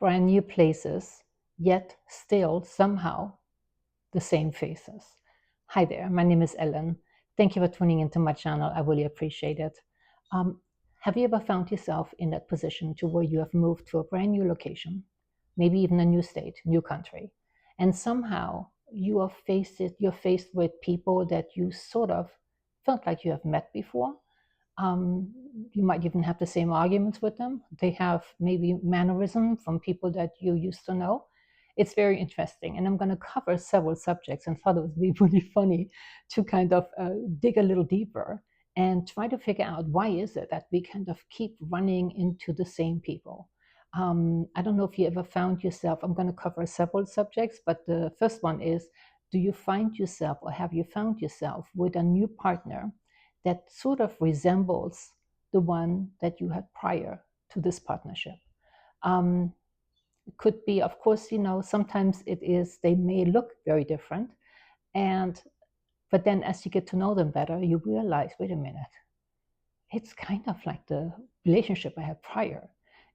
brand new places, yet still somehow the same faces. Hi there, my name is Ellen. Thank you for tuning into my channel. I really appreciate it. Um, have you ever found yourself in that position to where you have moved to a brand new location, maybe even a new state, new country, and somehow you're faced with people that you sort of felt like you have met before. um, you might even have the same arguments with them. They have maybe mannerism from people that you used to know. It's very interesting, and I'm going to cover several subjects, and thought it would be really funny to kind of dig a little deeper and try to figure out why is it that we kind of keep running into the same people. I don't know if you ever found yourself, I'm going to cover several subjects, but the first one is, do you find yourself, or have you found yourself with a new partner that sort of resembles the one that you had prior to this partnership? Um, it could be, of course, sometimes it is, they may look very different. And, but then as you get to know them better, you realize, wait a minute, it's kind of like the relationship I had prior.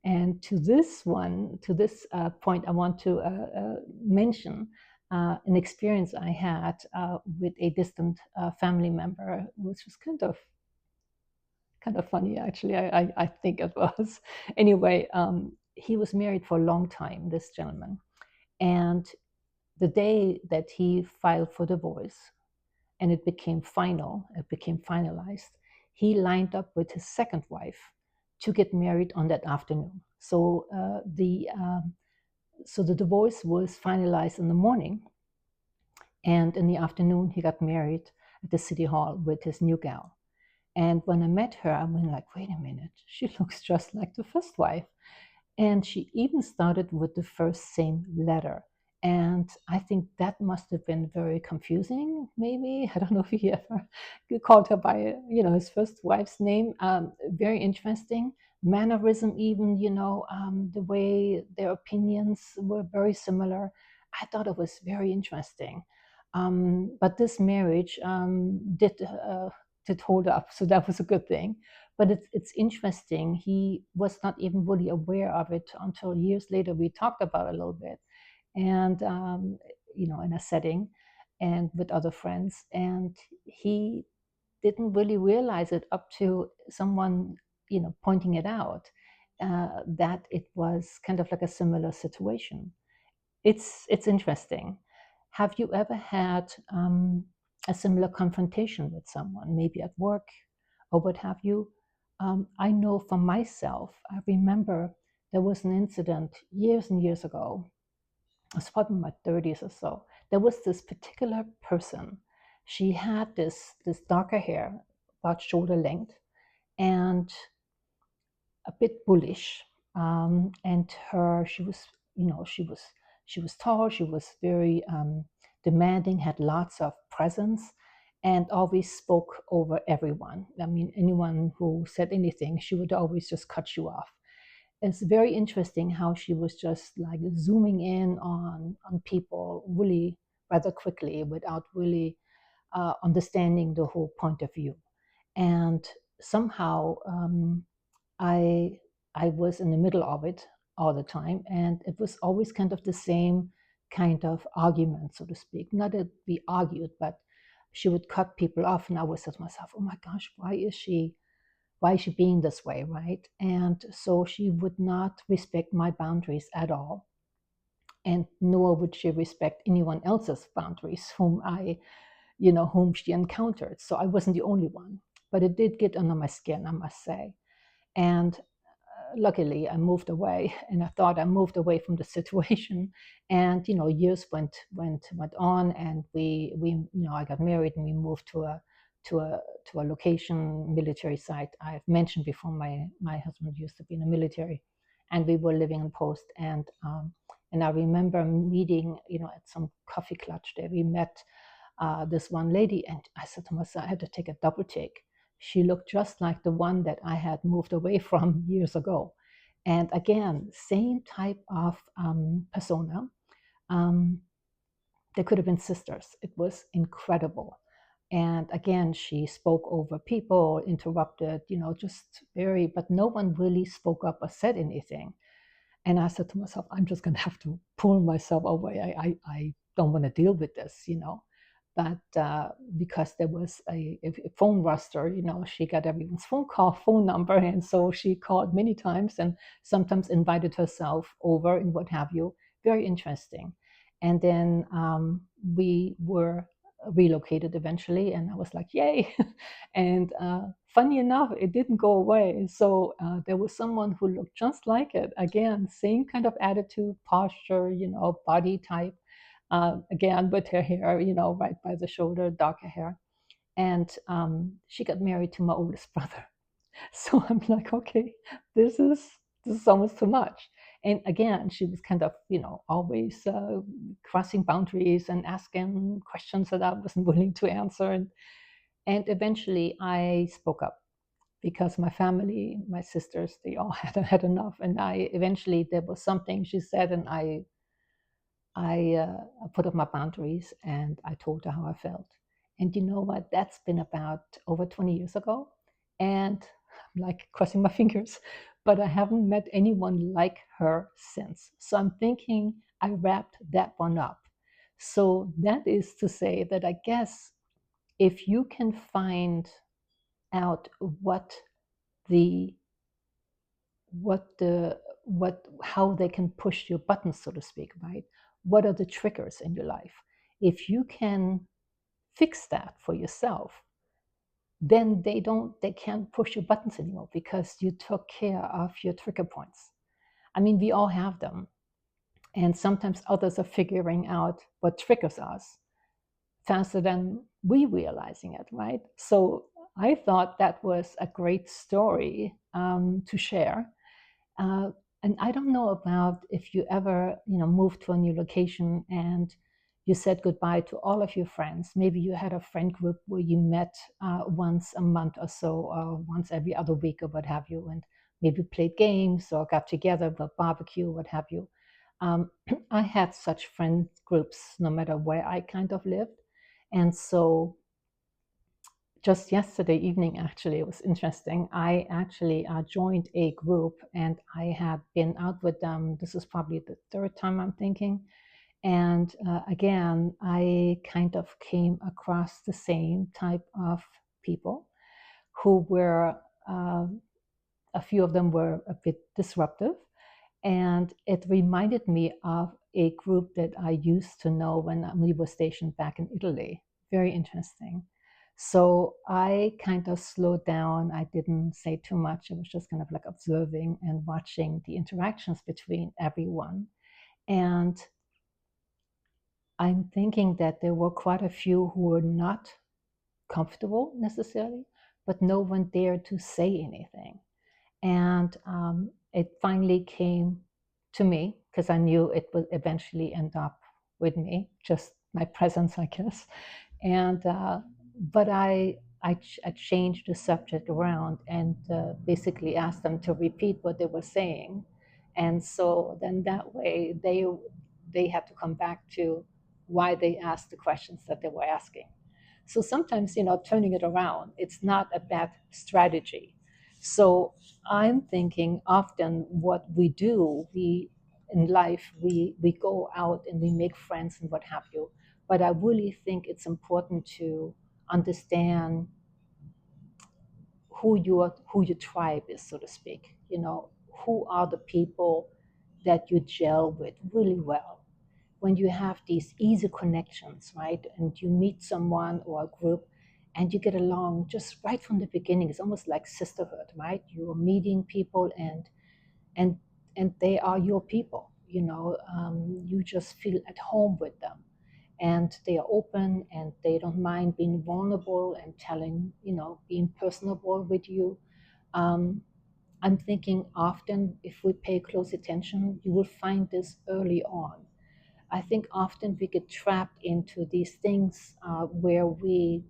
And to this point, I want to mention an experience I had with a distant family member, which was kind of funny, actually. I think it was. Anyway, he was married for a long time, this gentleman. And the day that he filed for divorce and it became finalized, he lined up with his second wife to get married on that afternoon. So the divorce was finalized in the morning, and in the afternoon he got married at the city hall with his new gal. And when I met her, I went like, wait a minute, she looks just like the first wife. And she even started with the first same letter. And I think that must have been very confusing, maybe. I don't know if he ever called her by, his first wife's name. Very interesting. Mannerism, even, the way their opinions were very similar. I thought it was very interesting. But this marriage did hold up, so that was a good thing. But it's interesting. He was not even really aware of it until years later. We talked about it a little bit, and in a setting and with other friends, and he didn't really realize it up to someone, pointing it out, that it was kind of like a similar situation. It's interesting. Have you ever had a similar confrontation with someone, maybe at work or what have you? I know for myself, I remember there was an incident years and years ago. I was probably in my 30s or so. There was this particular person. She had this darker hair, about shoulder length, and a bit bullish. And she was, she was tall. She was very demanding. Had lots of presence, and always spoke over everyone. I mean, anyone who said anything, she would always just cut you off. It's very interesting how she was just like zooming in on people really rather quickly without really understanding the whole point of view. And somehow I I was in the middle of it all the time, and it was always kind of the same kind of argument, so to speak. Not that we argued, but she would cut people off, and I was said to myself, "Oh my gosh, why is she being this way, right?" And so she would not respect my boundaries at all, and nor would she respect anyone else's boundaries whom she encountered. So I wasn't the only one, but it did get under my skin, I must say. And luckily I moved away, and I thought I moved away from the situation. And years went on, and we I got married, and we moved to a to a location, military site. I've mentioned before, my husband used to be in the military, and we were living in post. And I remember meeting, at some coffee clutch there, we met this one lady, and I said to myself, I had to take a double take. She looked just like the one that I had moved away from years ago. And again, same type of persona. Um, they could have been sisters. It was incredible. And again, she spoke over people, interrupted, just very, but no one really spoke up or said anything. And I said to myself, I'm just going to have to pull myself away. I don't want to deal with this, you know. But because there was a phone roster, you know, she got everyone's phone number. And so she called many times and sometimes invited herself over and what have you. Very interesting. And then we were relocated eventually, and I was like, yay. And funny enough, it didn't go away. So there was someone who looked just like it. Again, same kind of attitude, posture, you know, body type. Again, with her hair, you know, right by the shoulder, darker hair. And she got married to my oldest brother. So I'm like, okay, this is this is almost too much. And again, she was kind of, you know, always crossing boundaries and asking questions that I wasn't willing to answer. And eventually I spoke up because my family, my sisters, they all had enough. And I eventually, there was something she said, and I put up my boundaries and I told her how I felt. And you know what? That's been about over 20 years ago. And I'm like crossing my fingers, but I haven't met anyone like her since. So I'm thinking I wrapped that one up. So that is to say that I guess if you can find out the what how they can push your buttons, so to speak, right? What are the triggers in your life? If you can fix that for yourself, then they can't push your buttons anymore because you took care of your trigger points. I mean, we all have them, and sometimes others are figuring out what triggers us faster than we realizing it, right? So I thought that was a great story to share. Uh, and I don't know about if you ever, you know, moved to a new location and you said goodbye to all of your friends. Maybe you had a friend group where you met once a month or so, or once every other week, or what have you, and maybe played games or got together for barbecue, what have you. I had such friend groups no matter where I kind of lived. And so just yesterday evening, actually, it was interesting. I actually joined a group and I had been out with them. This is probably the third time I'm thinking. And again, I kind of came across the same type of people who were, uh, a few of them were a bit disruptive. And it reminded me of a group that I used to know when we were stationed back in Italy. Very interesting. So I kind of slowed down. I didn't say too much. I was just kind of like observing and watching the interactions between everyone. And I'm thinking that there were quite a few who were not comfortable necessarily, but no one dared to say anything. And it finally came to me because I knew it would eventually end up with me, just my presence, I guess. And but I changed the subject around and basically asked them to repeat what they were saying, and so then that way they had to come back to why they asked the questions that they were asking. So sometimes, you know, turning it around, it's not a bad strategy. So I'm thinking often what we do, we in life, we go out and we make friends and what have you. But I really think it's important to understand who your tribe is, so to speak. You know, who are the people that you gel with really well. When you have these easy connections, right? And you meet someone or a group and you get along just right from the beginning. It's almost like sisterhood, right? You're meeting people and and they are your people. You know, you just feel at home with them, and they are open and they don't mind being vulnerable and telling, you know, being personable with you. Um, I'm thinking often if we pay close attention, you will find this early on. I think often we get trapped into these things where we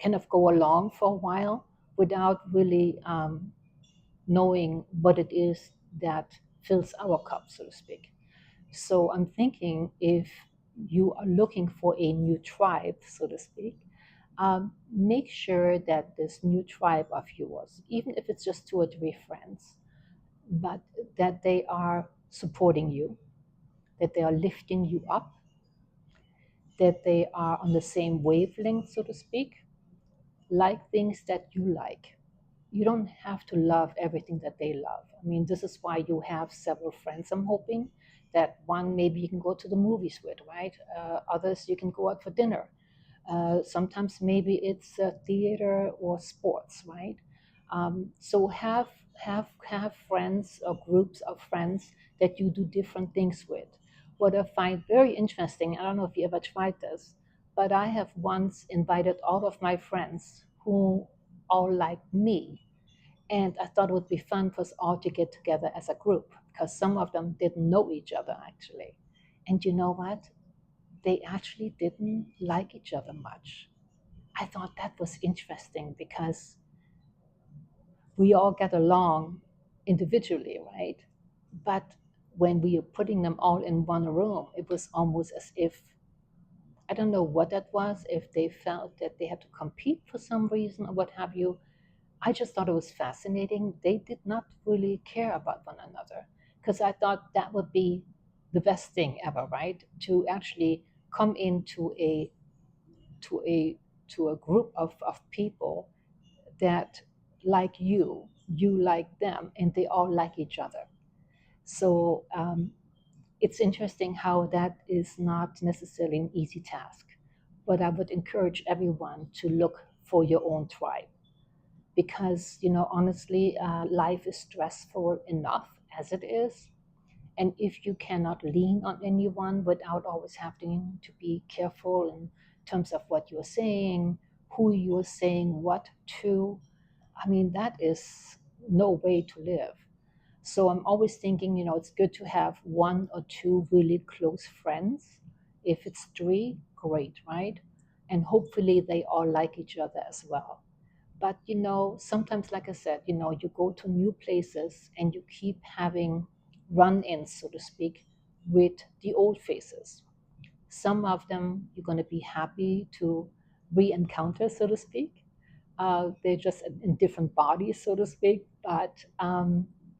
kind of go along for a while without really knowing what it is that fills our cup, so to speak. So I'm thinking if you are looking for a new tribe, so to speak, make sure that this new tribe of yours, even if it's just two or three friends, but that they are supporting you, that they are lifting you up, that they are on the same wavelength, so to speak, like things that you like. You don't have to love everything that they love. I mean, this is why you have several friends. I'm hoping that one maybe you can go to the movies with, right? Others you can go out for dinner. Sometimes maybe it's theater or sports, right? So have friends or groups of friends that you do different things with. What I find very interesting, I don't know if you ever tried this, but I have once invited all of my friends who all like me, and I thought it would be fun for us all to get together as a group because some of them didn't know each other actually. And you know what? They actually didn't like each other much. I thought that was interesting because we all get along individually, right? But when we are putting them all in one room, it was almost as if, I don't know what that was, if they felt that they had to compete for some reason or what have you. I just thought it was fascinating. They did not really care about one another because I thought that would be the best thing ever, right? To actually come into a to a to a group of people that like you like them, and they all like each other. So it's interesting how that is not necessarily an easy task. But I would encourage everyone to look for your own tribe because, honestly, life is stressful enough as it is. And if you cannot lean on anyone without always having to be careful in terms of what you're saying, who you're saying what to, I mean, that is no way to live. So I'm always thinking, it's good to have one or two really close friends. If it's three, great, right? And hopefully they all like each other as well. But sometimes, like I said, you go to new places and you keep having run-ins, so to speak, with the old faces. Some of them you're going to be happy to re-encounter, so to speak. They're just in different bodies, so to speak, but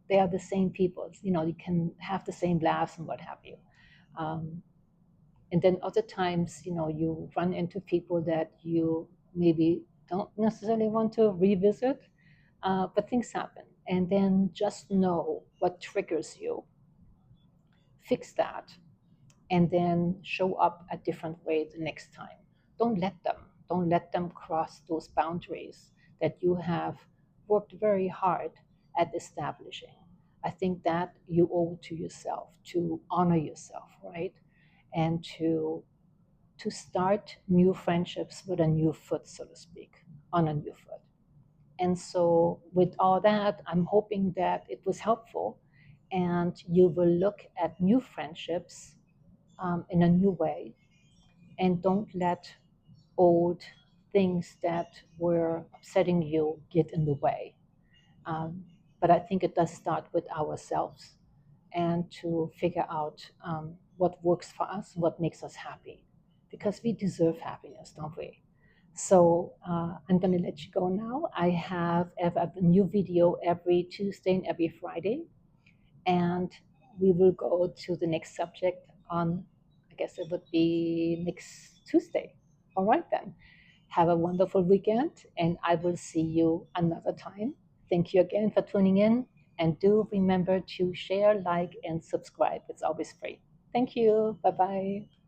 they are the same people. You can have the same laughs and what have you. Um, and then other times, you run into people that you maybe don't necessarily want to revisit, but things happen. And then just know what triggers you, fix that, and then show up a different way the next time. Don't let them cross those boundaries that you have worked very hard at establishing. I think that you owe to yourself to honor yourself, right? And to start new friendships with a new foot, so to speak, on a new foot. And so, with all that, I'm hoping that it was helpful and you will look at new friendships in a new way, and don't let old things that were upsetting you get in the way. Um, but I think it does start with ourselves and to figure out what works for us, what makes us happy, because we deserve happiness, don't we? So I'm going to let you go now. I have a new video every Tuesday and every Friday, and we will go to the next subject on, I guess it would be next Tuesday. All right, then. Have a wonderful weekend, and I will see you another time. Thank you again for tuning in, and do remember to share, like, and subscribe. It's always free. Thank you. Bye bye.